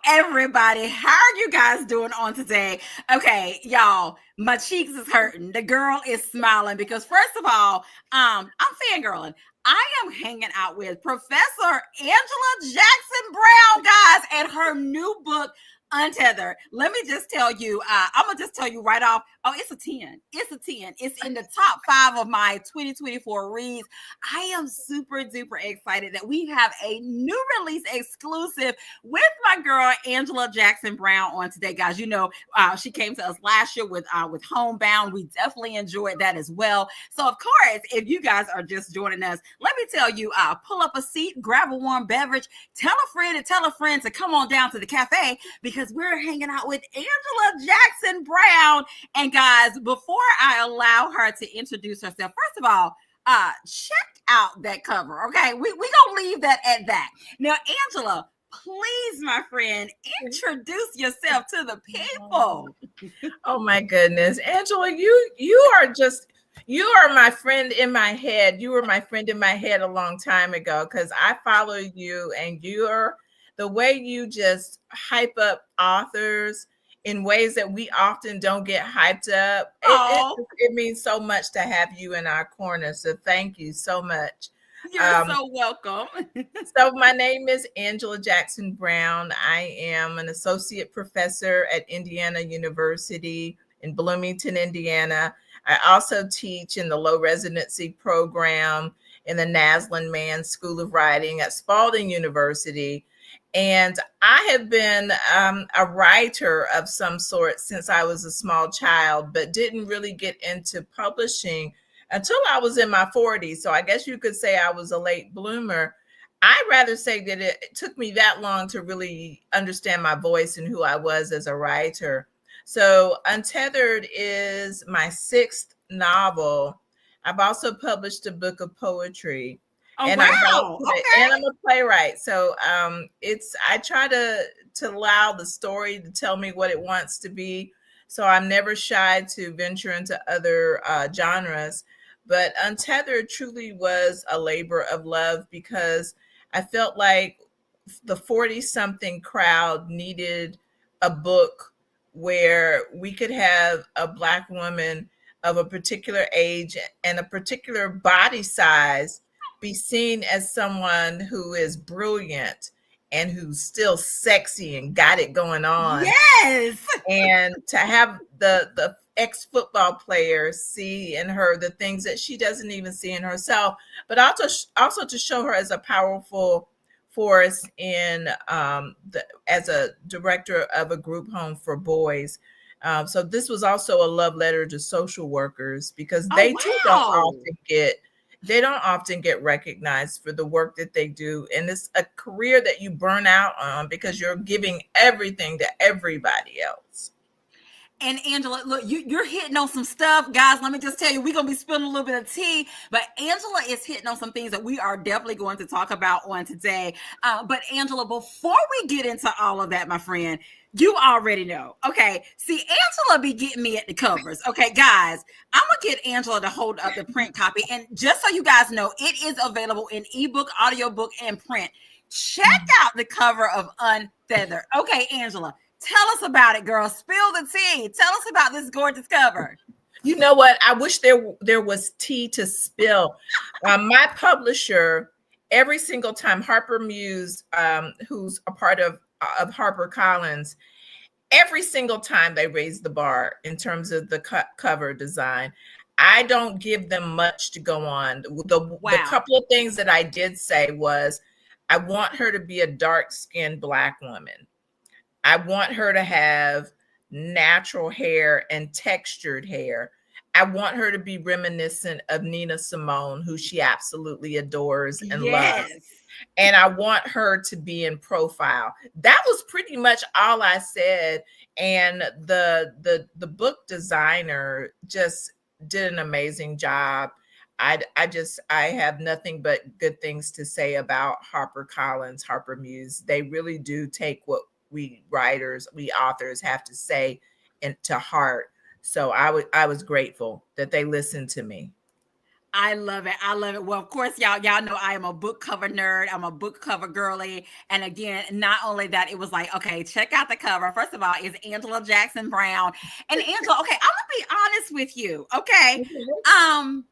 everybody. How are you guys doing on today? Okay, y'all, my cheeks is hurting. The girl is smiling because first of all, I'm fangirling. I am hanging out with Professor Angela Jackson Brown, guys, and her new book, Untethered. Let me just tell you, I'm gonna just tell you right off. Oh, it's a 10. It's a 10. It's in the top 5 of my 2024 reads. I am super duper excited that we have a new release exclusive with my girl Angela Jackson Brown on today, guys. You know, she came to us last year with Homebound. We definitely enjoyed that as well. So, of course, if you guys are just joining us, let me tell you, pull up a seat, grab a warm beverage, tell a friend and tell a friend to come on down to the cafe because we're hanging out with Angela Jackson Brown. And guys, before I allow her to introduce herself, first of all, check out that cover. Okay, we gonna leave that at that. Now, Angela, please, my friend, introduce yourself to the people. Oh my goodness, Angela, you are my friend in my head. You were my friend in my head a long time ago because I follow you, and you're the way you just hype up authors in ways that we often don't get hyped up. Oh, It means so much to have you in our corner. So thank you so much. you're so welcome. So my name is Angela Jackson Brown. I am an associate professor at Indiana University in Bloomington, Indiana. I also teach in the low residency program in the Naslin Mann School of Writing at Spalding University. And I have been a writer of some sort since I was a small child, but didn't really get into publishing until I was in my 40s. So I guess you could say I was a late bloomer. I'd rather say that it took me that long to really understand my voice and who I was as a writer. So Untethered is my 6th novel. I've also published a book of poetry. Oh And wow. and Okay. I'm a playwright. So it's I try to allow the story to tell me what it wants to be. So I'm never shy to venture into other genres. But Untethered truly was a labor of love because I felt like the 40 something crowd needed a book where we could have a Black woman of a particular age and a particular body size be seen as someone who is brilliant and who's still sexy and got it going on, Yes. and to have the ex football player see in her the things that she doesn't even see in herself, but also to show her as a powerful force in as a director of a group home for boys. So this was also a love letter to social workers because Oh they too wow. don't often get recognized for the work that they do, and it's a career that you burn out on because you're giving everything to everybody else. And Angela, look, you're hitting on some stuff, guys. Let me just tell you, we're gonna be spilling a little bit of tea, but Angela is hitting on some things that we are definitely going to talk about on today. But Angela, before we get into all of that, my friend, you already know. Okay, see, Angela be getting me at the covers. Okay, guys, I'm gonna get Angela to hold up the print copy, and just so you guys know, it is available in ebook, audiobook, and print. Check out the cover of Unfeathered. Okay, Angela, tell us about it, girl. Spill the tea. Tell us about this gorgeous cover. You know what? I wish there was tea to spill. My publisher, every single time, Harper Muse, who's a part of Harper Collins, every single time they raise the bar in terms of the cover design. I don't give them much to go on. The Wow. couple of things that I did say was, I want her to be a dark skinned Black woman. I want her to have natural hair and textured hair. I want her to be reminiscent of Nina Simone, who she absolutely adores and loves. Yes. And I want her to be in profile. That was pretty much all I said. And the book designer just did an amazing job. I have nothing but good things to say about Harper Collins, Harper Muse. They really do take what we writers, we authors have to say into heart. So I was grateful that they listened to me. I love it. I love it. Well, of course, y'all know I am a book cover nerd. I'm a book cover girly. And again, not only that, it was like, okay, check out the cover. First of all, is Angela Jackson Brown. And Angela, okay, I'm gonna be honest with you. Okay. Um,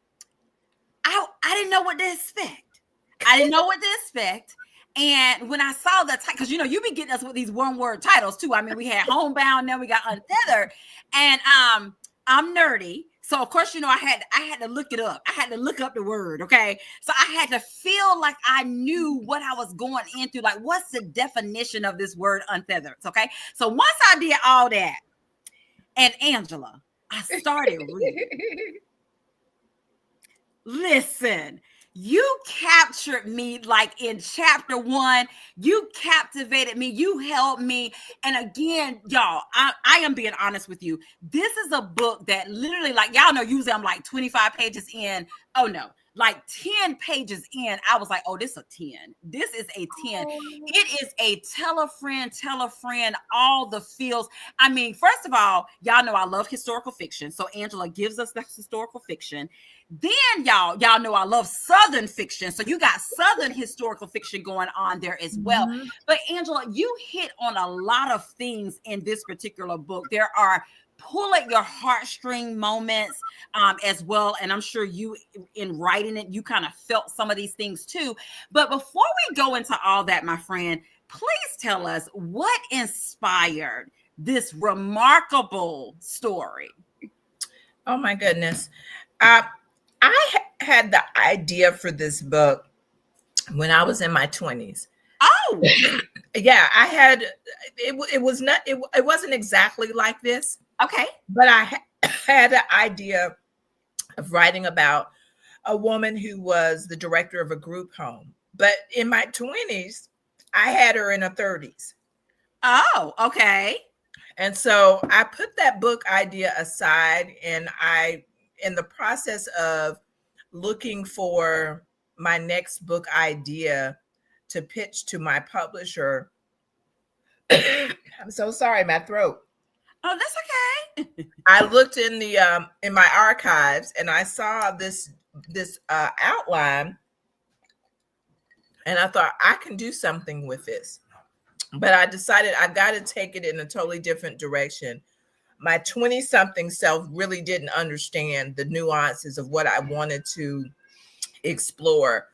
I didn't know what to expect. I didn't know what to expect. And when I saw the title, because you be getting us with these one-word titles too. I mean, we had Homebound, then we got Untethered. And I'm nerdy. So of course, I had to look it up. I had to look up the word. Okay. So I had to feel like I knew what I was going into. Like, what's the definition of this word untethered? Okay. So once I did all that, and Angela, I started reading. Listen, you captured me like in chapter 1. You captivated me. You held me. And again, y'all, I am being honest with you. This is a book that literally, like, y'all know, usually I'm like 25 pages in. Oh no, like 10 pages in, I was like, oh, this is a 10. This is a 10. It is a tell a friend, all the feels. I mean, first of all, y'all know I love historical fiction. So Angela gives us the historical fiction. Then y'all know I love Southern fiction. So you got Southern historical fiction going on there as well. Mhm. But Angela, you hit on a lot of things in this particular book. There are pull at your heartstring moments as well. And I'm sure you, in writing it, you kind of felt some of these things too. But before we go into all that, my friend, please tell us what inspired this remarkable story. Oh my goodness. Uh, had the idea for this book when I was in my 20s. Oh, Yeah, I had it was not it wasn't exactly like this, okay. but had an idea of writing about a woman who was the director of a group home. But in my 20s, I had her in her 30s. Oh, okay. And so I put that book idea aside, and in the process of looking for my next book idea to pitch to my publisher. I'm so sorry, my throat. Oh, that's okay. I looked in my archives, and I saw this outline, and I thought I can do something with this. But I decided I got to take it in a totally different direction. My 20 something self really didn't understand the nuances of what I wanted to explore,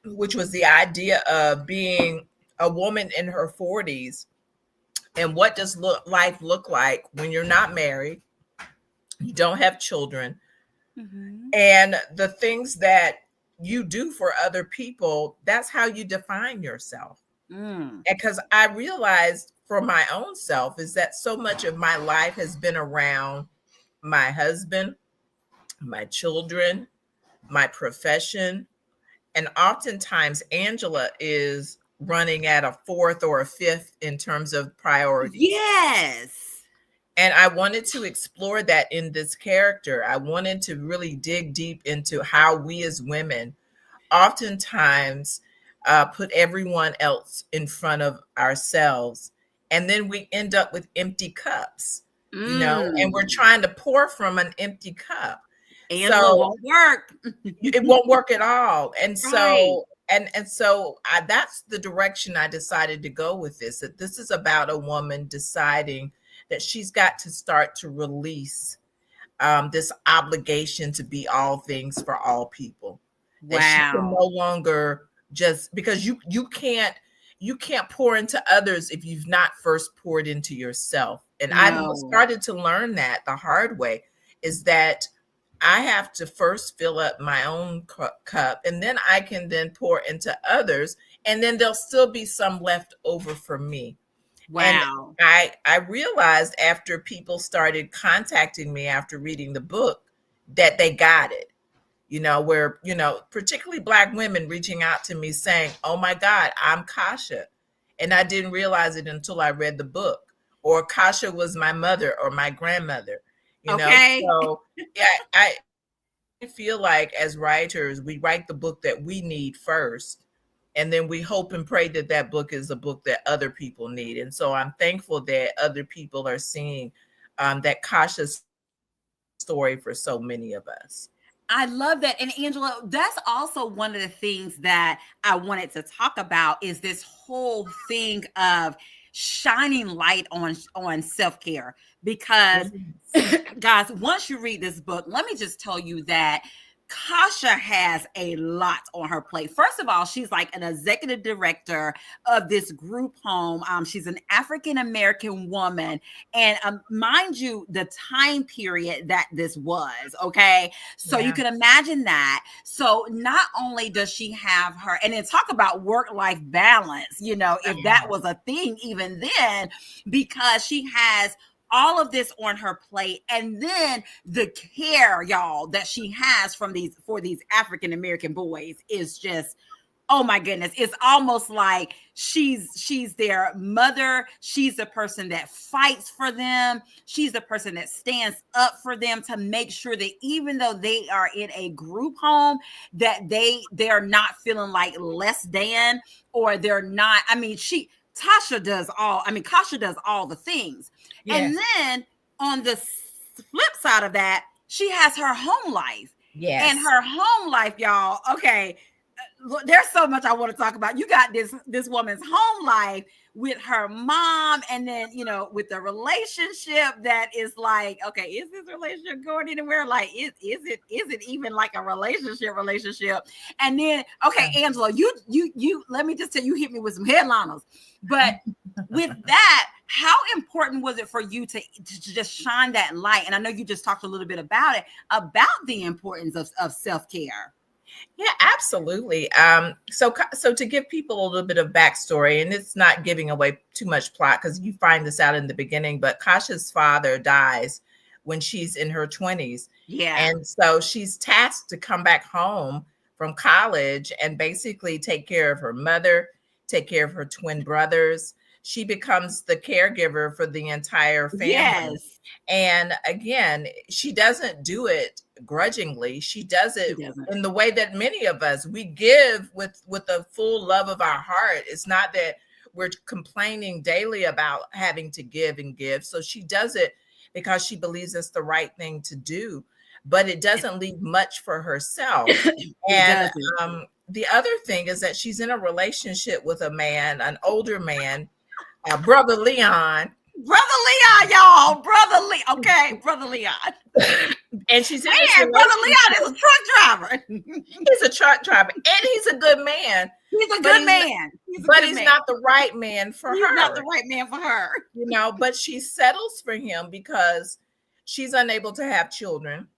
which was the idea of being a woman in her 40s, and what does life look like when you're not married, you don't have children, Mhm. and the things that you do for other people, that's how you define yourself. Mm. And because I realized for my own self is that so much of my life has been around my husband, my children, my profession. And oftentimes, Angela is running at a fourth or a fifth in terms of priorities. Yes. And I wanted to explore that in this character. I wanted to really dig deep into how we as women oftentimes put everyone else in front of ourselves. And then we end up with empty cups, and we're Mm. trying to pour from an empty cup. Angela So won't work. it won't work at all. And Right. so that's the direction I decided to go with this. That this is about a woman deciding that she's got to start to release this obligation to be all things for all people. That she can Wow. no longer just because you can't pour into others if you've not first poured into yourself. And I No. started to learn that the hard way is that I have to first fill up my own cup, and then I can then pour into others, and then there'll still be some left over for me. And Wow. I realized after people started contacting me after reading the book that they got it. Where, particularly Black women reaching out to me saying, "Oh my God, I'm Kasha." And I didn't realize it until I read the book. Or Kasha was my mother or my grandmother. Okay. So yeah, I feel like as writers, we write the book that we need first, and then we hope and pray that that book is a book that other people need. And so I'm thankful that other people are seeing that Kasha's story for so many of us. I love that. And Angela, that's also one of the things that I wanted to talk about is this whole thing of shining light on self-care because Yes. guys, once you read this book, let me just tell you that Kasha has a lot on her plate. First of all, she's like an executive director of this group home. She's an African American woman, and mind you, the time period that this was, okay? So you Yeah. can imagine that. So not only does she have her, and then talk about work-life balance, if that Yes. was a thing even then, because she has all of this on her plate, and then the care, y'all, that she has for these African American boys is just, oh my goodness, it's almost like she's their mother. She's the person that fights for them. She's the person that stands up for them to make sure that even though they are in a group home, that they're not feeling like less than, or they're not. I mean, Kasha does all the things. And Yes. then on the flip side of that, she has her home life. And Yes. her home life, y'all, okay, there's so much I want to talk about. You got this woman's home life with her mom, and then with the relationship that is like, okay, is this relationship going anywhere? Like, is it even like a relationship? And then, okay, Angela, you let me just tell you, hit me with some headliners. But with that, how important was it for you to just shine that light? And I know you just talked a little bit about it, about the importance of self-care. Yeah, absolutely. So to give people a little bit of backstory, and it's not giving away too much plot because you find this out in the beginning, but Kasha's father dies when she's in her 20s. Yeah. And so she's tasked to come back home from college and basically take care of her mother, take care of her twin brothers. She becomes the caregiver for the entire family. Yes. And again, she doesn't do it grudgingly. She does She it doesn't. in the way that many of us, we give with the full love of our heart. It's not that we're complaining daily about having to give and give. So she does it because she believes it's the right thing to do, but it doesn't leave much for herself. It And doesn't. the other thing is that she's in a relationship with a man, an older man, brother Leon. Brother Leon, y'all. Brother Leon. Okay, Brother Leon. And she's in this Man, Brother Leon relationship. is a truck driver. He's a truck driver and he's a good man, He's a but good man. He's a but good he's man. not the right man for He's not the her, right man for her. but she settles for him because she's unable to have children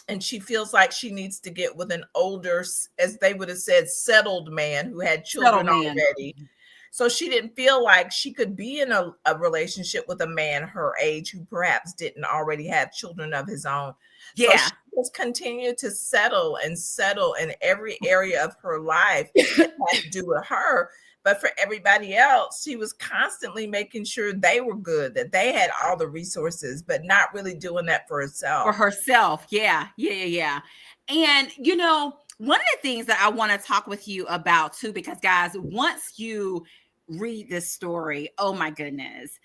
and she feels like she needs to get with an older, as they would have said, settled man who had Settle children man. already. So she didn't feel like she could be in a relationship with a man her age who perhaps didn't already have children of his own. So Yeah. she just continued to settle in every area of her life that had to do with her. But for everybody else, she was constantly making sure they were good, that they had all the resources, but not really doing that for For herself. herself. Yeah. And one of the things that I want to talk with you about too, because guys, once you read this story, oh my goodness,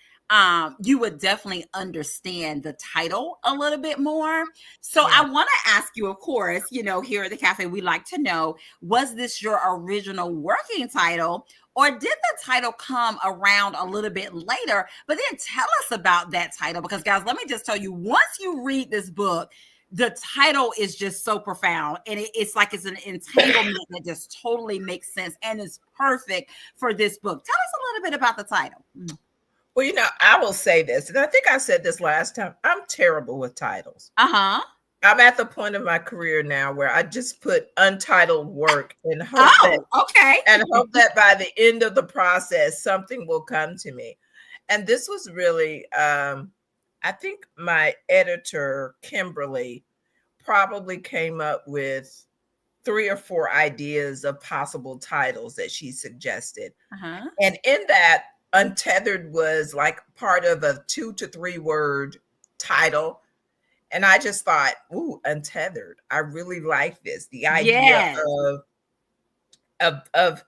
you would definitely understand the title a little bit more. So Yeah. I want to ask you, of course, here at the cafe, we like to know, was this your original working title? Or did the title come around a little bit later? But then tell us about that title, because guys, let me just tell you, once you read this book, the title is just so profound, and it's like it's an entanglement that just totally makes sense and is perfect for this book. Tell us a little bit about the title. Well, I will say this, and I think I said this last time. I'm terrible with titles. Uh-huh. I'm at the point of my career now where I just put untitled work and Oh, okay. hope that by the end of the process something will come to me. And this was really I think my editor Kimberly probably came up with 3 or 4 ideas of possible titles that she suggested. Uh-huh. And in that, Untethered was like part of a 2 to 3 word title. And I just thought, ooh, Untethered. I really like this. The idea Yes. of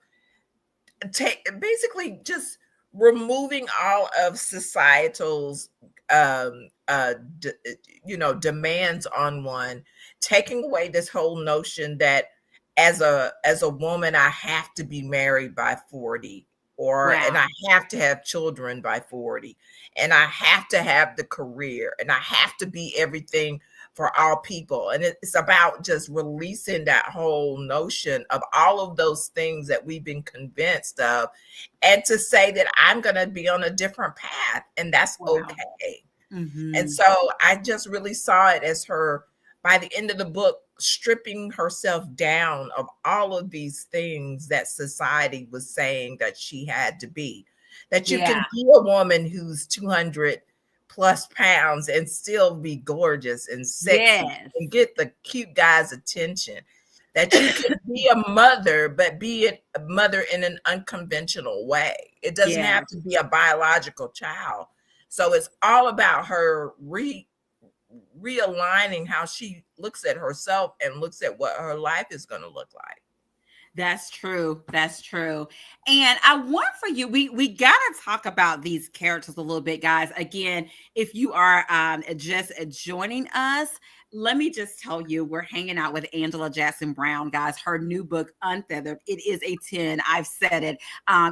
basically just removing all of societal's demands on one, taking away this whole notion that as a woman I have to be married by 40, and I Wow. have to have children by 40, and I have to have the career, and I have to be everything for all people. And it's about just releasing that whole notion of all of those things that we've been convinced of, and to say that I'm going to be on a different path, and that's Wow. okay. And Hmm. so I just really saw it as her, by the end of the book, stripping herself down of all of these things that society was saying that she had to be. That you Yeah. can be a woman who's 200 plus pounds and still be gorgeous and sexy Yes. and get the cute guy's attention. That you can be a mother, but be a mother in an unconventional way. It doesn't have Yes. to be a biological child. So it's all about her realigning how she looks at herself and looks at what her life is going to look like. That's true. That's true. And I want for you, we gotta talk about these characters a little bit, guys. Again, if you are just joining us, let me just tell you, we're hanging out with Angela Jackson Brown, guys. Her new book, Untethered. It is a 10. I've said it.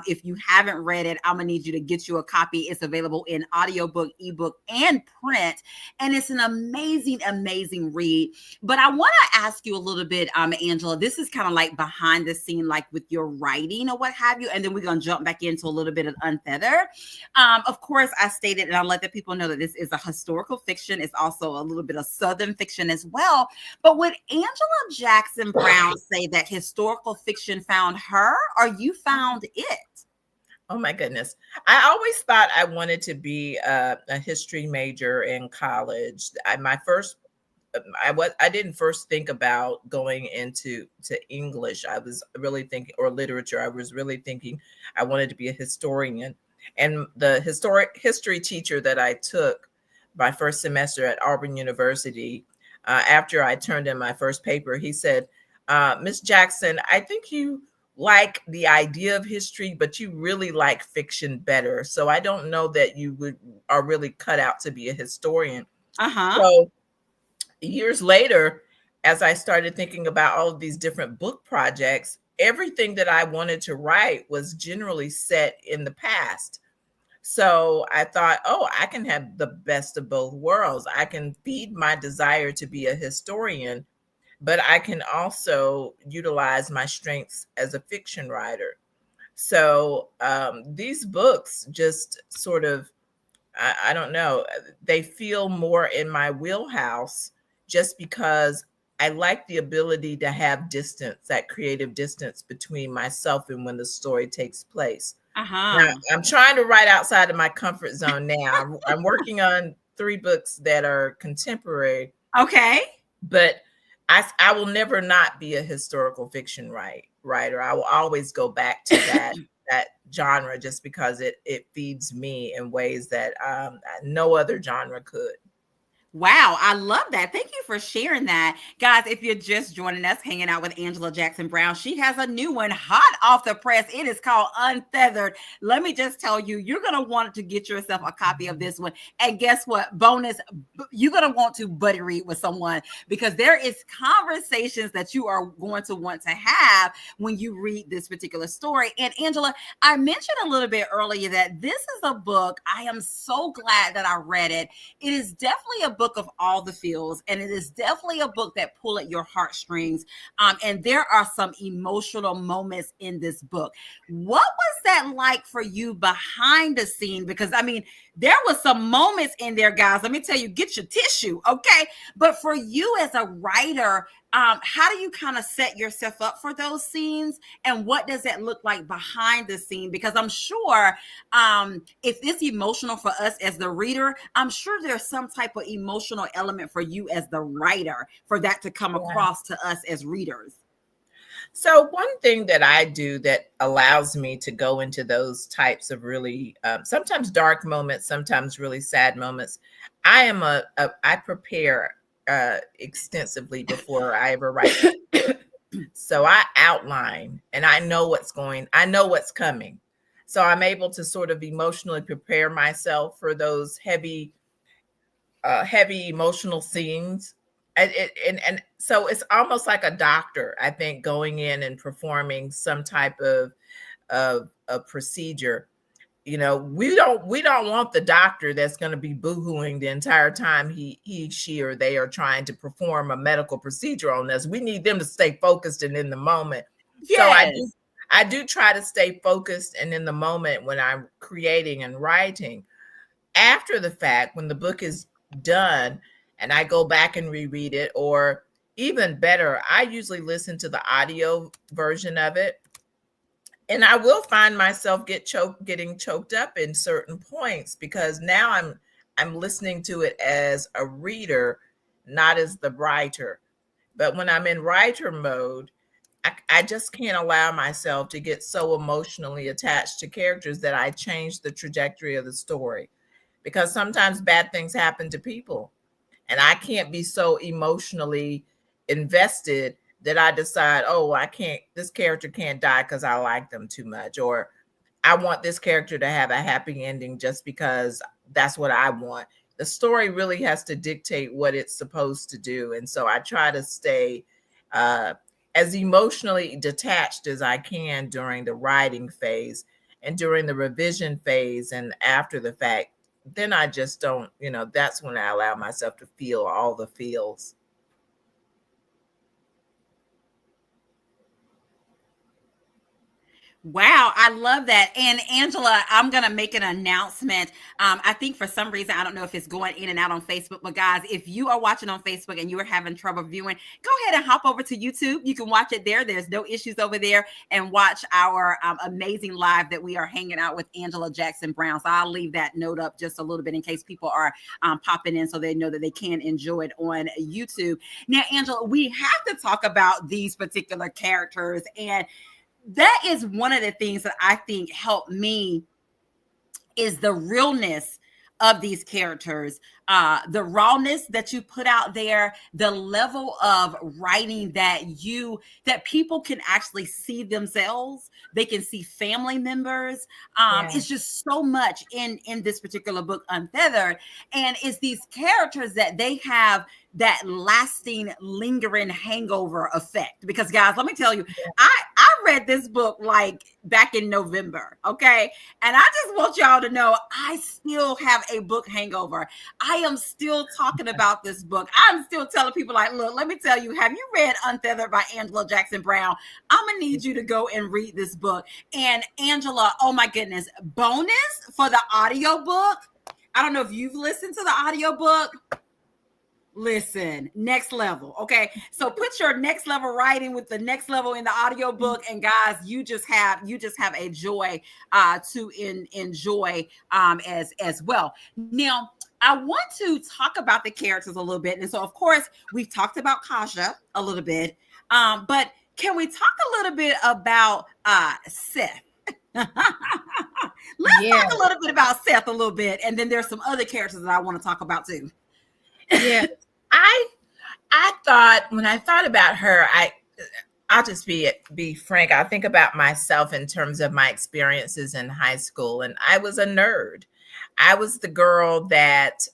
If you haven't read it, I'm gonna need you to get you a copy. It's available in audiobook, ebook, and print. And it's an amazing, amazing read. But I want to ask you a little bit, Angela. This is kind of like behind the scene, like with your writing or what have you, and then we're gonna jump back into a little bit of Untethered. Of course, I stated, and I'll let the people know that this is a historical fiction. It's also a little bit of Southern fiction as well. But would Angela Jackson Brown say that historical fiction found her, or you found it? Oh my goodness. I always thought I wanted to be a history major in college. I didn't first think about going into English. I was really thinking, or literature. I was really thinking I wanted to be a historian. And the history teacher that I took my first semester at Auburn University, after I turned in my first paper, he said, Miss Jackson, I think you like the idea of history, but you really like fiction better. So I don't know that are really cut out to be a historian. Uh-huh. So years later, as I started thinking about all of these different book projects, everything that I wanted to write was generally set in the past. So I thought, oh, I can have the best of both worlds. I can feed my desire to be a historian, but I can also utilize my strengths as a fiction writer. So these books just sort of, I don't know, they feel more in my wheelhouse just because I like the ability to have distance, that creative distance between myself and when the story takes place. Now, Uh-huh. I'm trying to write outside of my comfort zone now. I'm working on 3 books that are contemporary, Okay. but I will never not be a historical fiction writer. I will always go back to that genre just because it feeds me in ways that no other genre could. Wow, I love that. Thank you for sharing that. Guys, if you're just joining us, hanging out with Angela Jackson Brown, she has a new one hot off the press. It is called Untethered. Let me just tell you, you're going to want to get yourself a copy of this one. And guess what? Bonus, you're going to want to buddy read with someone because there is conversations that you are going to want to have when you read this particular story. And Angela, I mentioned a little bit earlier that this is a book. I am so glad that I read it. It is definitely a book of all the feels, and it is definitely a book that pull at your heartstrings. And there are some emotional moments in this book. What was that like for you behind the scene? Because I mean, there was some moments in there, guys. Let me tell you, get your tissue, okay? But for you as a writer, how do you kind of set yourself up for those scenes, and what does that look like behind the scene? Because I'm sure if it's emotional for us as the reader, I'm sure there's some type of emotional element for you as the writer for that to come Yeah. across to us as readers. So one thing that I do that allows me to go into those types of really sometimes dark moments, sometimes really sad moments, I prepare extensively before I ever write. So I outline and I know what's coming. So I'm able to sort of emotionally prepare myself for those heavy heavy emotional scenes. And so it's almost like a doctor, I think, going in and performing some type of procedure. You know, we don't want the doctor that's going to be boohooing the entire time she or they are trying to perform a medical procedure on us. We need them to stay focused and in the moment. So Yes. I do try to stay focused and in the moment when I'm creating and writing. After the fact, when the book is done and I go back and reread it, or even better, I usually listen to the audio version of it, and I will find myself getting choked up in certain points because now I'm listening to it as a reader, not as the writer. But when I'm in writer mode, I just can't allow myself to get so emotionally attached to characters that I change the trajectory of the story, because sometimes bad things happen to people, and I can't be so emotionally invested that I decide, oh, I can't, this character can't die because I like them too much, or I want this character to have a happy ending just because that's what I want. The story really has to dictate what it's supposed to do. And so I try to stay uh, as emotionally detached as I can during the writing phase, and during the revision phase and after the fact. Then I just don't, that's when I allow myself to feel all the feels. Wow, I love that. And Angela, I'm going to make an announcement. I think for some reason, I don't know if it's going in and out on Facebook, but guys, if you are watching on Facebook and you are having trouble viewing, go ahead and hop over to YouTube. You can watch it there. There's no issues over there, and watch our amazing live that we are hanging out with Angela Jackson Brown. So I'll leave that note up just a little bit in case people are popping in so they know that they can enjoy it on YouTube. Now, Angela, we have to talk about these particular characters, and that is one of the things that I think helped me is the realness of these characters, the rawness that you put out there, the level of writing that people can actually see themselves. They can see family members. Yeah. It's just so much in this particular book, Untethered, and it's these characters that they have that lasting, lingering hangover effect. Because guys, let me tell you, I read this book like back in November, okay? And I just want y'all to know I still have a book hangover. I am still talking about this book. I'm still telling people, like, look, let me tell you, have you read Untethered by Angela Jackson Brown? I'm going to need you to go and read this book. And Angela, oh my goodness, bonus for the audiobook. I don't know if you've listened to the audiobook. Listen, next level. Okay. So put your next level writing with the next level in the audiobook. And guys, you just have a joy to enjoy as well. Now, I want to talk about the characters a little bit. And so of course we've talked about Kasha a little bit. But can we talk a little bit about Seth? Let's talk a little bit about Seth a little bit. And then there's some other characters that I want to talk about too. Yeah. I thought, when I thought about her, I'll just be frank. I think about myself in terms of my experiences in high school, and I was a nerd. I was the girl that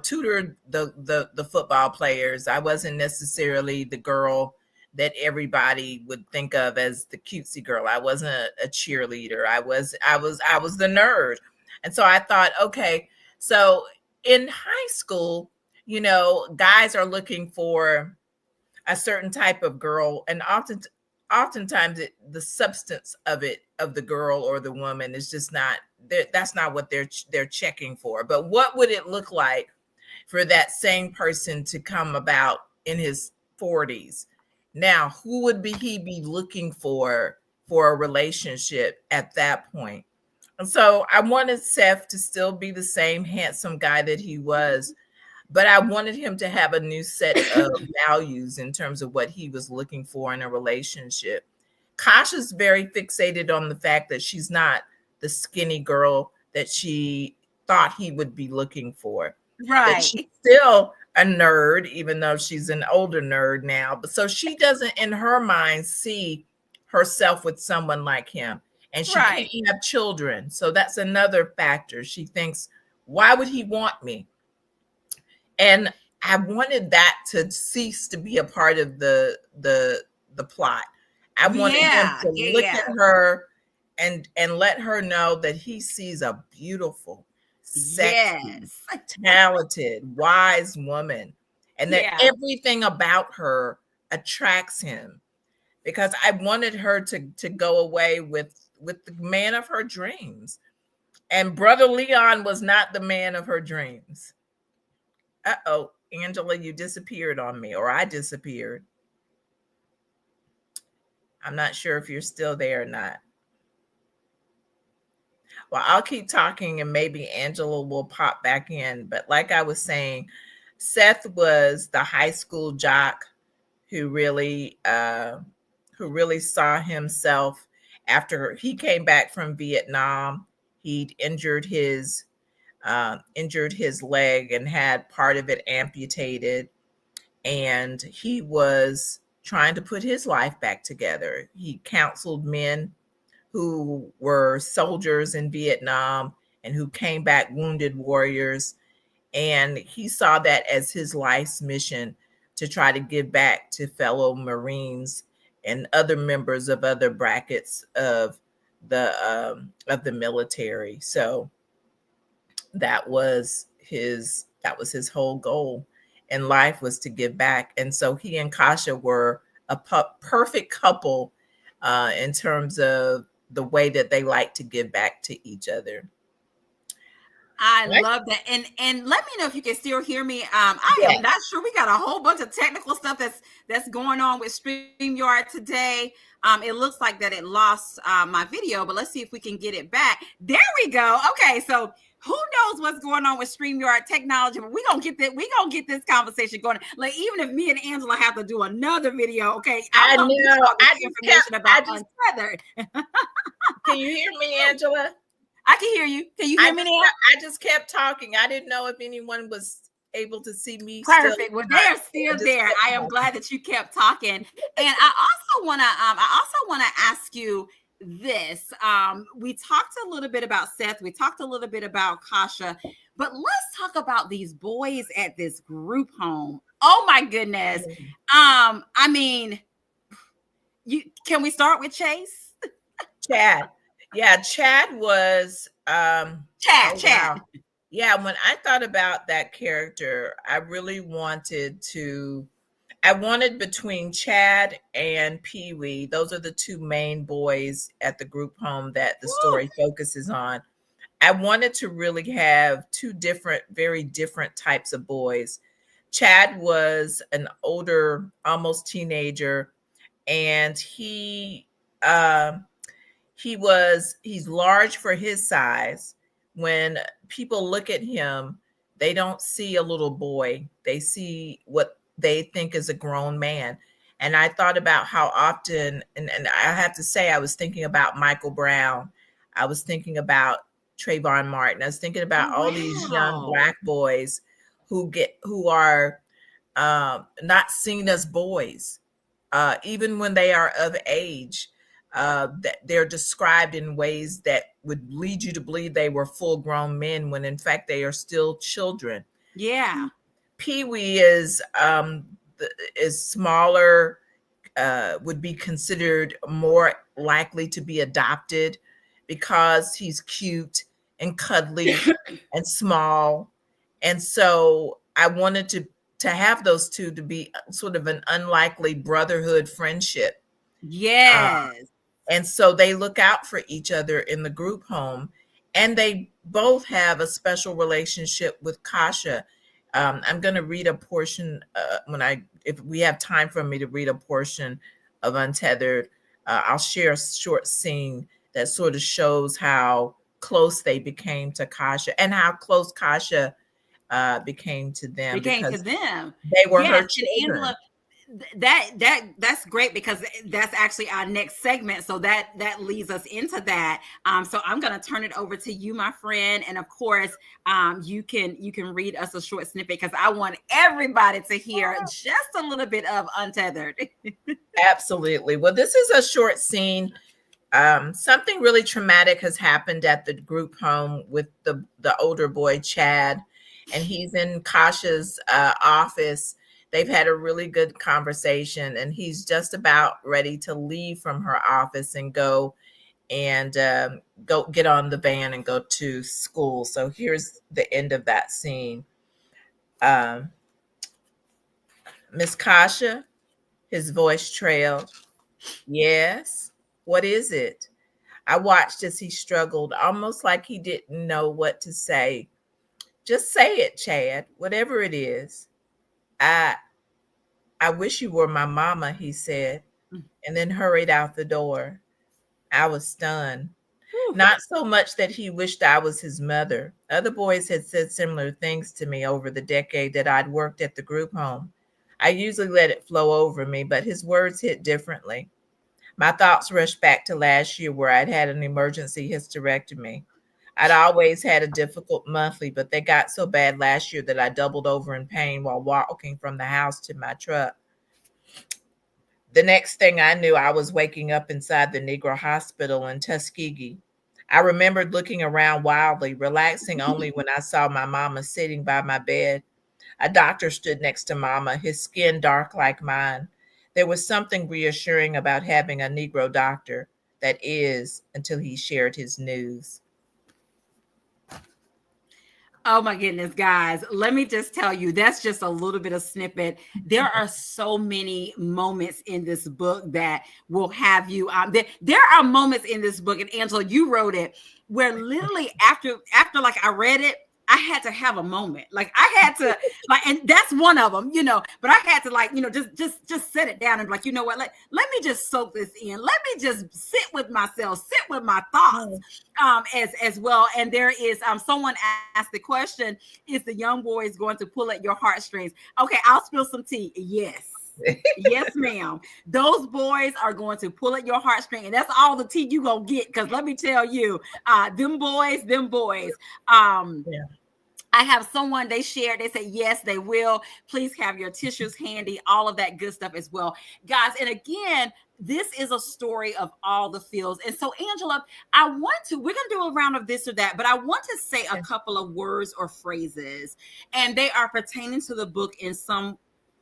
tutored the football players. I wasn't necessarily the girl that everybody would think of as the cutesy girl. I wasn't a cheerleader. I was the nerd. And so I thought, okay, so in high school, guys are looking for a certain type of girl, and oftentimes the substance of the girl or the woman is just not there. That's not what they're checking for. But what would it look like for that same person to come about in his 40s? Now, who would he be looking for a relationship at that point? And so I wanted Seth to still be the same handsome guy that he was, but I wanted him to have a new set of values in terms of what he was looking for in a relationship. Kasha's very fixated on the fact that she's not the skinny girl that she thought he would be looking for. Right. That she's still a nerd, even though she's an older nerd now. But so she doesn't, in her mind, see herself with someone like him. And she can't have children. So that's another factor. She thinks, Why would he want me? And I wanted that to cease to be a part of the plot. I wanted him Yeah, to yeah, look yeah. at her and let her know that he sees a beautiful, sexy, Yes. talented, wise woman, and that Yeah. everything about her attracts him, because I wanted her to go away with the man of her dreams. And brother Leon was not the man of her dreams. Uh-oh, Angela, you disappeared on me, or I disappeared. I'm not sure if you're still there or not. Well, I'll keep talking and maybe Angela will pop back in. But like I was saying, Seth was the high school jock who really saw himself after he came back from Vietnam. He'd injured his leg and had part of it amputated, and he was trying to put his life back together. He counseled men who were soldiers in Vietnam and who came back wounded warriors. And he saw that as his life's mission, to try to give back to fellow Marines and other members of other brackets of the military. So that was his whole goal in life, was to give back. And so he and Kasha were a perfect couple in terms of the way that they like to give back to each other. I Right? love that. And let me know if you can still hear me. I Yeah. am not sure. We got a whole bunch of technical stuff that's going on with StreamYard today. It looks like that it lost my video, but let's see if we can get it back. There we go. Okay, so who knows what's going on with StreamYard technology, but we gonna get this conversation going. Like, even if me and Angela have to do another video, okay, I I'm gonna get know. y'all the information about Untethered. Can you hear me, Angela? I can hear you. Can you I hear me just, now? I just kept talking. I didn't know if anyone was able to see me still. Perfect. Well, they are still there. I am glad that you kept talking. And I also want to ask you this. We talked a little bit about Seth. We talked a little bit about Kasha, but let's talk about these boys at this group home. Oh my goodness. I mean, can we start with Chase? Chad. Yeah, Chad was Chad, oh Chad. wow. Yeah, when I thought about that character, I wanted between Chad and Pee Wee. Those are the two main boys at the group home that the Woo. story focuses on. I wanted to really have two different, very different types of boys. Chad was an older, almost teenager, and um he's large for his size. When people look at him, they don't see a little boy. They see what they think is a grown man. And I thought about how often, and I have to say, I was thinking about Michael Brown. I was thinking about Trayvon Martin. I was thinking Oh about all these young wow. Black boys who are not seen as boys, even when they are of age. That they're described in ways that would lead you to believe they were full grown men when in fact they are still children. Yeah. Pee Wee is smaller, would be considered more likely to be adopted because he's cute and cuddly and small. And so I wanted to have those two to be sort of an unlikely brotherhood friendship. Uh, Yes. and so they look out for each other in the group home, and they both have a special relationship with Kasha. I'm going to read a portion if we have time for me to read a portion of Untethered. I'll share a short scene that sort of shows how close they became to Kasha and how close Kasha became to them, Became to because them. they were Yes, her and children. Angela, that's great, because that's actually our next segment. So that leads us into that. So I'm gonna turn it over to you, my friend, and of course, you can read us a short snippet, because I want everybody to hear just a little bit of Untethered. Absolutely. Well, this is a short scene Something really traumatic has happened at the group home with the older boy Chad, and he's in Kasha's office. They've had a really good conversation, and he's just about ready to leave from her office and go get on the van and go to school. So here's the end of that scene. Um, Miss Kasha, his voice trailed. Yes, what is it? I watched as he struggled, almost like he didn't know what to say. Just say it, Chad, whatever it is. I I wish you were my mama, he said, and then hurried out the door. I was stunned. Whew. Not so much that he wished I was his mother. Other boys had said similar things to me over the decade that I'd worked at the group home. I usually let it flow over me, but his words hit differently. My thoughts rushed back to last year where I'd had an emergency hysterectomy. I'd always had a difficult monthly, but they got so bad last year that I doubled over in pain while walking from the house to my truck. The next thing I knew, I was waking up inside the Negro Hospital in Tuskegee. I remembered looking around wildly, relaxing only when I saw my mama sitting by my bed. A doctor stood next to Mama, his skin dark like mine. There was something reassuring about having a Negro doctor, that is, until he shared his news. Oh my goodness, guys. Let me just tell you, that's just a little bit of snippet. There are so many moments in this book that will have you there are moments in this book, and Angela, you wrote it, where literally after like I read it, I had to have a moment. Like I had to like, and that's one of them, but I had to like, just set it down and be like, you know what, let me just soak this in. Let me just sit with myself, sit with my thoughts as well. And there is someone asked the question, is the young boys going to pull at your heartstrings? Okay, I'll spill some tea. Yes. Yes, ma'am. Those boys are going to pull at your heartstring, and that's all the tea you gonna get. Because let me tell you, them boys. Yeah. I have someone, they shared, they said, yes, they will. Please have your tissues handy, all of that good stuff as well. Guys, and again, this is a story of all the fields. And so, Angela, we're going to do a round of this or that, but I want to say a couple of words or phrases, and they are pertaining to the book in some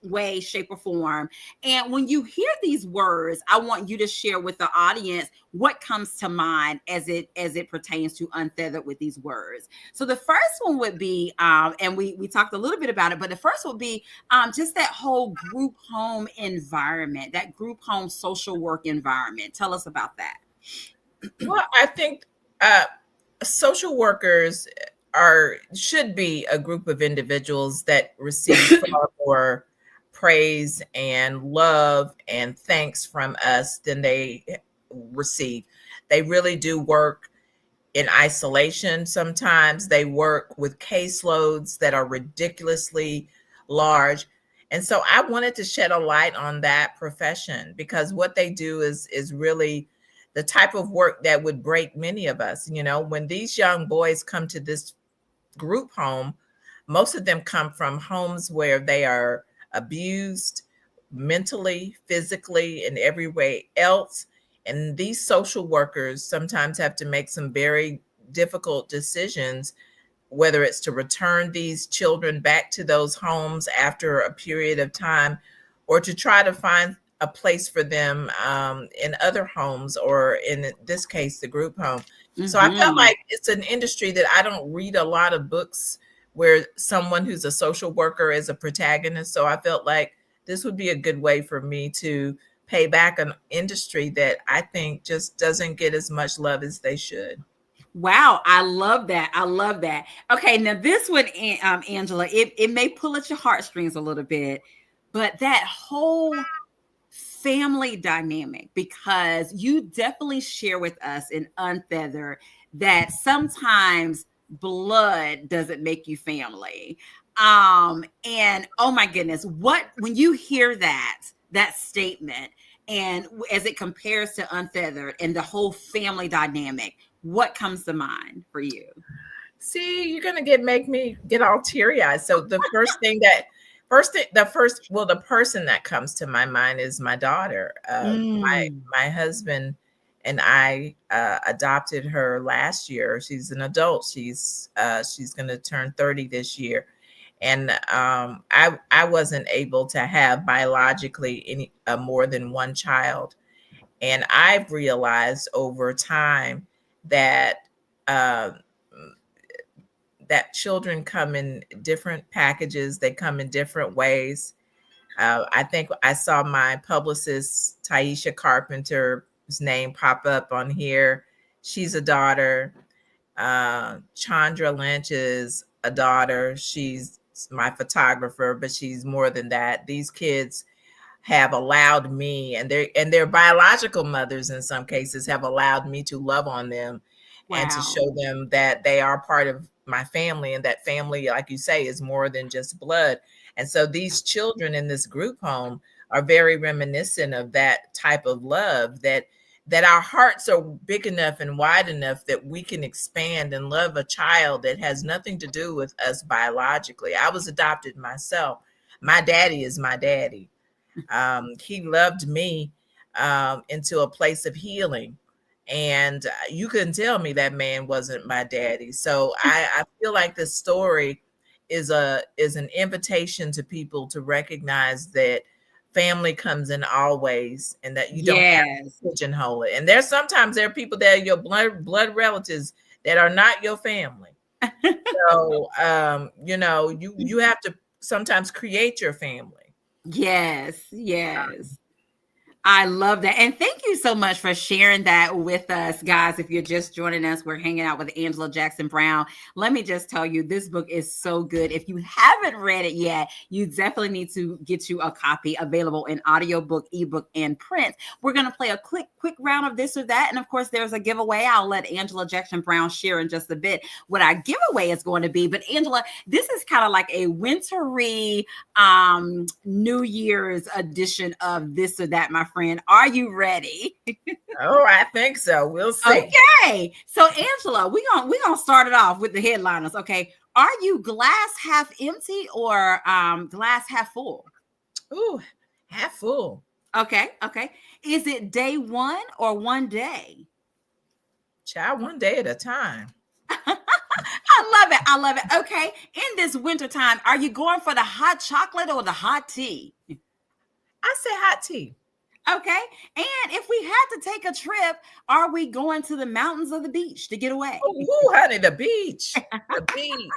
way, shape, or form. And when you hear these words, I want you to share with the audience what comes to mind as it pertains to Untethered with these words. So the first one would be, and we talked a little bit about it, but the first would be just that whole group home environment, that group home social work environment. Tell us about that. Well, I think social workers should be a group of individuals that receive far more praise and love and thanks from us than they receive. They really do work in isolation. Sometimes they work with caseloads that are ridiculously large. And so I wanted to shed a light on that profession, because what they do is really the type of work that would break many of us. When these young boys come to this group home, most of them come from homes where they are abused mentally, physically, in every way else. And these social workers sometimes have to make some very difficult decisions, whether it's to return these children back to those homes after a period of time, or to try to find a place for them in other homes, or in this case, the group home. Mm-hmm. So I felt like it's an industry that I don't read a lot of books where someone who's a social worker is a protagonist. So I felt like this would be a good way for me to pay back an industry that I think just doesn't get as much love as they should. Wow, I love that. I love that. Okay, now this one, Angela, it may pull at your heartstrings a little bit, but that whole family dynamic, because you definitely share with us in Untethered that sometimes blood doesn't make you family. And oh my goodness, when you hear that statement, and as it compares to Untethered and the whole family dynamic, what comes to mind for you? See, you're gonna make me get all teary-eyed. So the the person that comes to my mind is my daughter. My husband and I adopted her last year. She's an adult. She's going to turn 30 this year, and I wasn't able to have biologically any more than one child, and I've realized over time that uh, that children come in different packages. They come in different ways. I think I saw my publicist, Taisha Carpenter's name pop up on here. She's a daughter. Chandra Lynch is a daughter. She's my photographer, but she's more than that. These kids have allowed me, and their biological mothers in some cases have allowed me to love on them and to Wow. show them that they are part of my family, and that family, like you say, is more than just blood. And so these children in this group home are very reminiscent of that type of love, that our hearts are big enough and wide enough that we can expand and love a child that has nothing to do with us biologically. I was adopted myself. My daddy is my daddy. He loved me into a place of healing. And you couldn't tell me that man wasn't my daddy. So I feel like this story is an invitation to people to recognize that family comes in all ways, and that you don't have Yes. to pigeonhole it. And sometimes there are people that are your blood relatives that are not your family. So you have to sometimes create your family. Yes. Yes. I love that. And thank you so much for sharing that with us, guys. If you're just joining us, we're hanging out with Angela Jackson Brown. Let me just tell you, this book is so good. If you haven't read it yet, you definitely need to get you a copy, available in audiobook, ebook, and print. We're going to play a quick round of this or that. And of course, there's a giveaway. I'll let Angela Jackson Brown share in just a bit what our giveaway is going to be. But Angela, this is kind of like a wintry New Year's edition of this or that, my friend. Are you ready? Oh, I think so. We'll see. Okay. So Angela, we're gonna start it off with the headliners. Okay. Are you glass half empty or glass half full? Ooh, half full. Okay. Okay. Is it day one or one day? Child, one day at a time. I love it. I love it. Okay. In this winter time, are you going for the hot chocolate or the hot tea? I say hot tea. Okay. And if we had to take a trip, are we going to the mountains or the beach to get away? Oh, honey, the beach. The beach.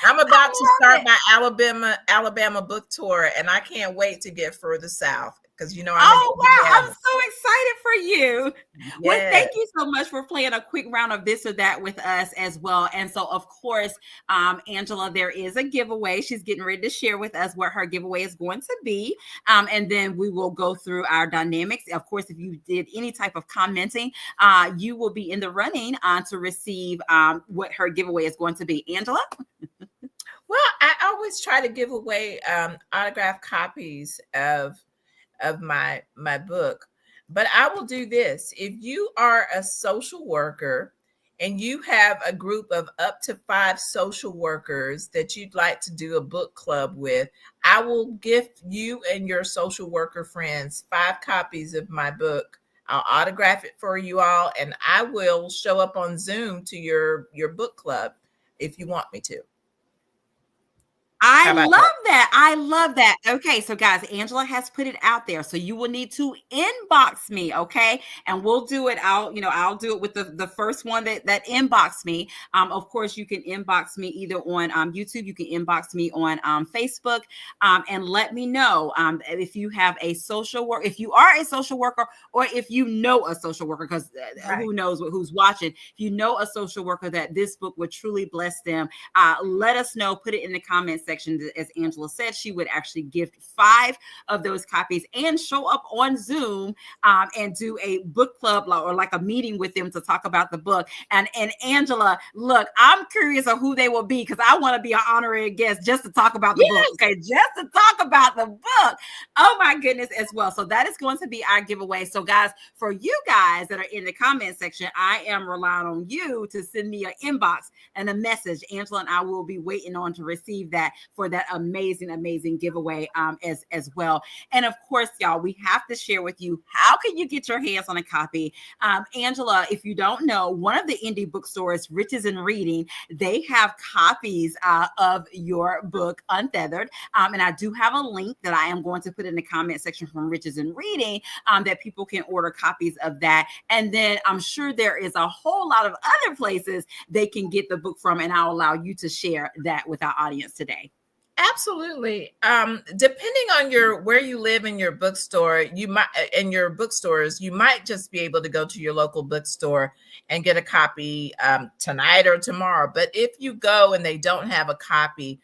I'm about to start my Alabama book tour, and I can't wait to get further south because I'm wow, I'm so excited for you. Yes. Well, thank you so much for playing a quick round of this or that with us as well. And so, of course, Angela, there is a giveaway. She's getting ready to share with us what her giveaway is going to be. And then we will go through our dynamics. Of course, if you did any type of commenting, you will be in the running to receive what her giveaway is going to be. Angela? Well, I always try to give away autographed copies of my book, but I will do this. If you are a social worker and you have a group of up to 5 social workers that you'd like to do a book club with, I will gift you and your social worker friends 5 copies of my book. I'll autograph it for you all, and I will show up on Zoom to your book club if you want me to. I love that. I love that. Okay, so guys, Angela has put it out there. So you will need to inbox me, okay? And we'll do it. I'll do it with the first one that inbox me. Of course, you can inbox me either on YouTube, you can inbox me on Facebook, and let me know if you have a social worker, if you are a social worker, or if you know a social worker, because who knows who's watching. If you know a social worker that this book would truly bless them, let us know. Put it in the comments section. As Angela said, she would actually gift 5 of those copies and show up on Zoom and do a book club or like a meeting with them to talk about the book. And Angela, look, I'm curious of who they will be because I want to be an honorary guest just to talk about the book. Okay, just to talk about the book. Oh my goodness, as well. So that is going to be our giveaway. So guys, for you guys that are in the comment section, I am relying on you to send me an inbox and a message. Angela and I will be waiting on to receive that for that amazing amazing giveaway as well. And of course, y'all, we have to share with you, how can you get your hands on a copy? Angela, if you don't know, one of the indie bookstores, Riches and Reading, they have copies of your book, Untethered. And I do have a link that I am going to put in the comment section from Riches and Reading, that people can order copies of that. And then I'm sure there is a whole lot of other places they can get the book from, and I'll allow you to share that with our audience today. Absolutely. Depending on where you live in your bookstore, you might in your bookstores, you might just be able to go to your local bookstore and get a copy tonight or tomorrow. But if you go and they don't have a copy,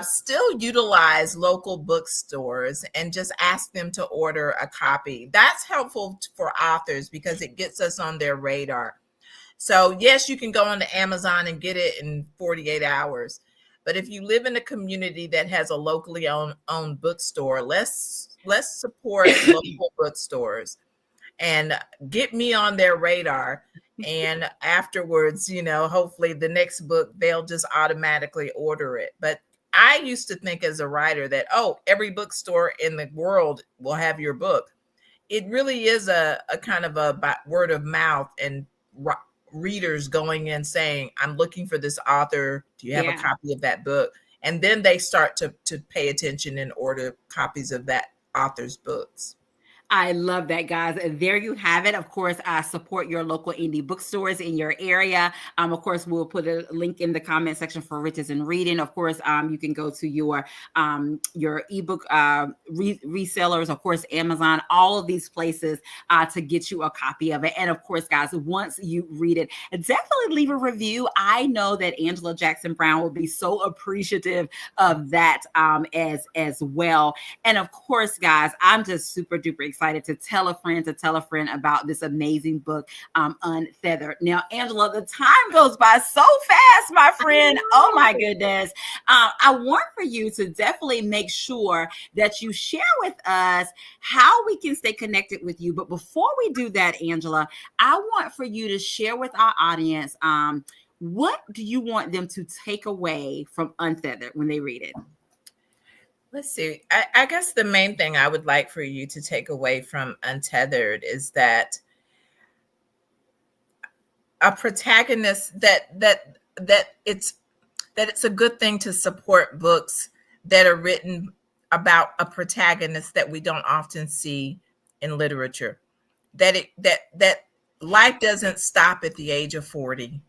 still utilize local bookstores and just ask them to order a copy. That's helpful for authors because it gets us on their radar. So yes, you can go on to Amazon and get it in 48 hours. But if you live in a community that has a locally owned bookstore, let's support local bookstores and get me on their radar. And afterwards, hopefully the next book, they'll just automatically order it. But I used to think as a writer that, every bookstore in the world will have your book. It really is a kind of a word of mouth and readers going in saying, I'm looking for this author. Do you have a copy of that book? And then they start to pay attention and order copies of that author's books. I love that, guys. There you have it. Of course, support your local indie bookstores in your area. Of course, we'll put a link in the comment section for Riches and Reading. Of course, you can go to your ebook resellers, of course, Amazon, all of these places to get you a copy of it. And of course, guys, once you read it, definitely leave a review. I know that Angela Jackson Brown will be so appreciative of that as well. And of course, guys, I'm just super duper excited to tell a friend about this amazing book, Untethered. Now, Angela, the time goes by so fast, my friend. Oh my goodness. I want for you to definitely make sure that you share with us how we can stay connected with you. But before we do that, Angela, I want for you to share with our audience, what do you want them to take away from Untethered when they read it? Let's see. I guess the main thing I would like for you to take away from Untethered is that a protagonist that it's a good thing to support books that are written about a protagonist that we don't often see in literature. That life doesn't stop at the age of 40.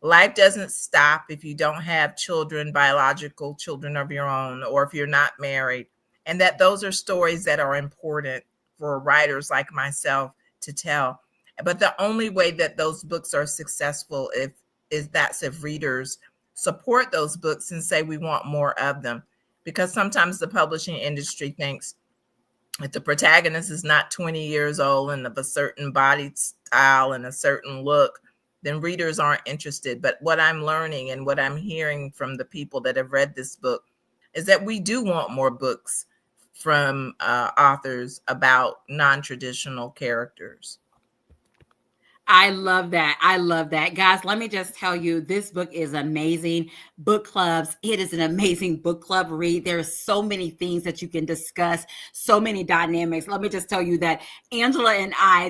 Life doesn't stop if you don't have children, biological children of your own, or if you're not married. And that those are stories that are important for writers like myself to tell. But the only way that those books are successful if readers support those books and say we want more of them. Because sometimes the publishing industry thinks if the protagonist is not 20 years old and of a certain body style and a certain look, then readers aren't interested. But what I'm learning and what I'm hearing from the people that have read this book is that we do want more books from authors about non-traditional characters. I love that. I love that. Guys, let me just tell you, this book is amazing. Book clubs, it is an amazing book club read. There's so many things that you can discuss, so many dynamics. Let me just tell you that Angela and I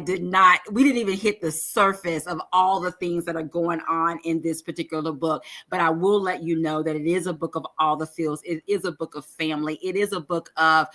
we didn't even hit the surface of all the things that are going on in this particular book. But I will let you know that it is a book of all the feels. It is a book of family. It is a book of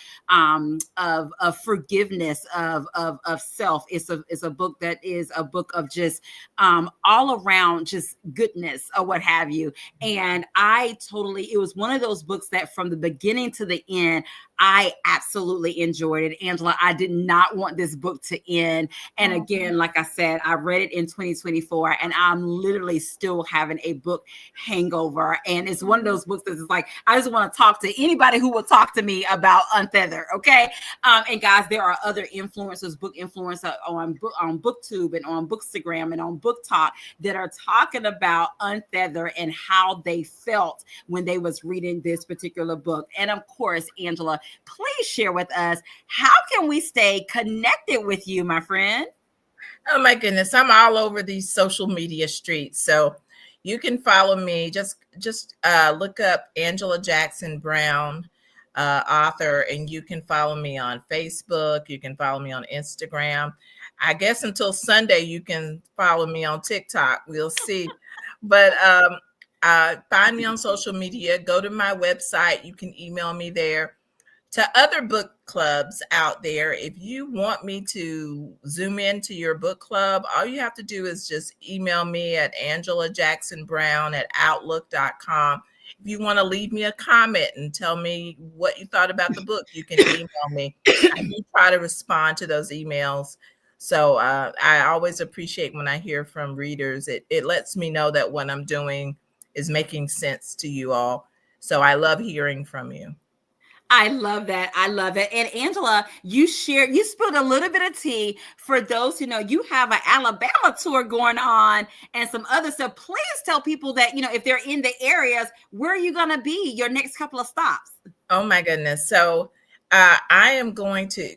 forgiveness, of self. It's a book that is a book of just all around just goodness or what have you. And it was one of those books that from the beginning to the end, I absolutely enjoyed it. Angela, I did not want this book to end. And again, like I said, I read it in 2024 and I'm literally still having a book hangover. And it's one of those books that's like, I just want to talk to anybody who will talk to me about Untethered. Okay. And guys, there are other influencers, book influencers on BookTube and on Bookstagram and on Book Talk that are talking about Untethered and how they felt when they was reading this particular book. And of course, Angela, please share with us, how can we stay connected with you, my friend? Oh my goodness, I'm all over these social media streets. So You can follow me. Just look up Angela Jackson Brown, author, and you can follow me on Facebook. You can follow me on Instagram. I guess until Sunday, you can follow me on TikTok. We'll see. But find me on social media. Go to my website. You can email me there. To other book clubs out there, if you want me to zoom into your book club, all you have to do is just email me at angelajacksonbrown@outlook.com. If you want to leave me a comment and tell me what you thought about the book, you can email me. I do try to respond to those emails. So I always appreciate when I hear from readers. It lets me know that what I'm doing is making sense to you all. So I love hearing from you. I love that. I love it. And Angela, you spilled a little bit of tea for those who know you have an Alabama tour going on and some other stuff. Please tell people that, if they're in the areas, where are you going to be your next couple of stops? Oh my goodness. So I am going to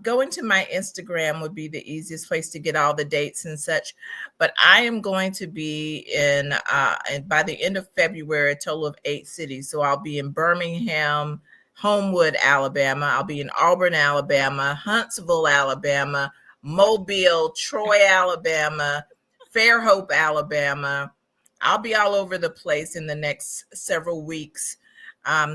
going to my Instagram would be the easiest place to get all the dates and such. But I am going to be in, and by the end of February, a total of 8 cities. So I'll be in Birmingham, Homewood, Alabama. I'll be in Auburn, Alabama, Huntsville, Alabama, Mobile, Troy, Alabama, Fairhope, Alabama. I'll be all over the place in the next several weeks.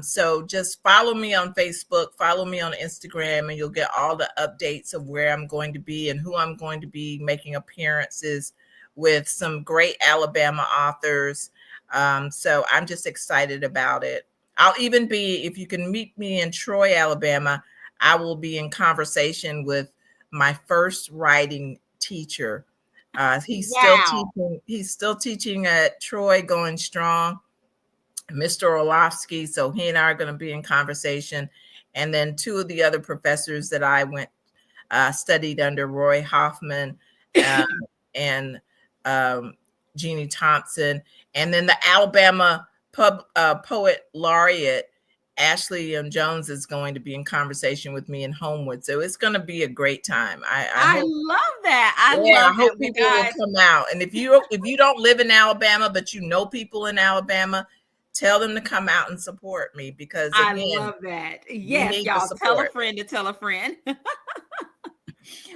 So just follow me on Facebook, follow me on Instagram, and you'll get all the updates of where I'm going to be and who I'm going to be making appearances with some great Alabama authors. So I'm just excited about it. I'll even be, if you can meet me in Troy, Alabama, I will be in conversation with my first writing teacher. He's still teaching at Troy, going strong, Mr. Orlovsky. So he and I are going to be in conversation. And then 2 of the other professors that I studied under, Roy Hoffman and Jeannie Thompson. And then the Alabama poet laureate, Ashley Jones, is going to be in conversation with me in Homewood. So it's going to be a great time. I love that. I hope people will come out. And if you don't live in Alabama, but you know people in Alabama, tell them to come out and support me, because again, I love that. Yes, y'all, tell a friend to tell a friend.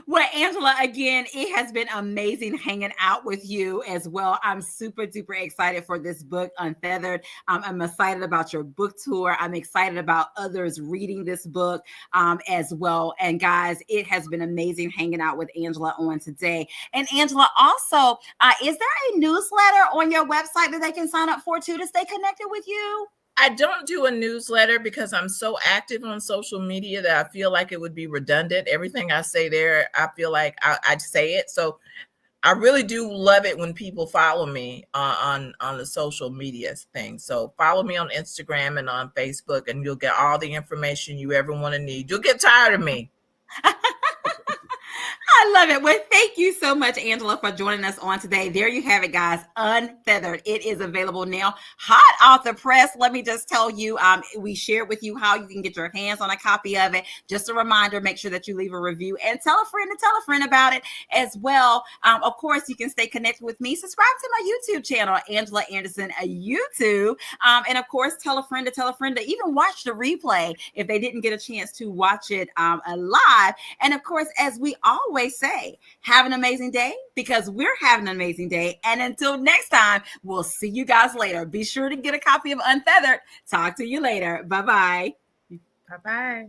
Well, Angela, again, it has been amazing hanging out with you as well. I'm super duper excited for this book, Untethered. I'm excited about your book tour. I'm excited about others reading this book as well. And guys, it has been amazing hanging out with Angela on today. And Angela, also, is there a newsletter on your website that they can sign up for too to stay connected with you? I don't do a newsletter because I'm so active on social media that I feel like it would be redundant. Everything I say there, I feel like I'd say it. So I really do love it when people follow me on the social media thing. So follow me on Instagram and on Facebook, and you'll get all the information you ever want to need. You'll get tired of me. I love it. Well, thank you so much, Angela, for joining us on today. There you have it, guys. Untethered. It is available now. Hot off the press. Let me just tell you, we shared with you how you can get your hands on a copy of it. Just a reminder, make sure that you leave a review and tell a friend to tell a friend about it as well. Of course, you can stay connected with me. Subscribe to my YouTube channel, Angela Anderson, YouTube. And of course, tell a friend to even watch the replay if they didn't get a chance to watch it live. And of course, as we always say, have an amazing day, because we're having an amazing day. And until next time, we'll see you guys later. Be sure to get a copy of Untethered. Talk to you later. Bye-bye. Bye-bye.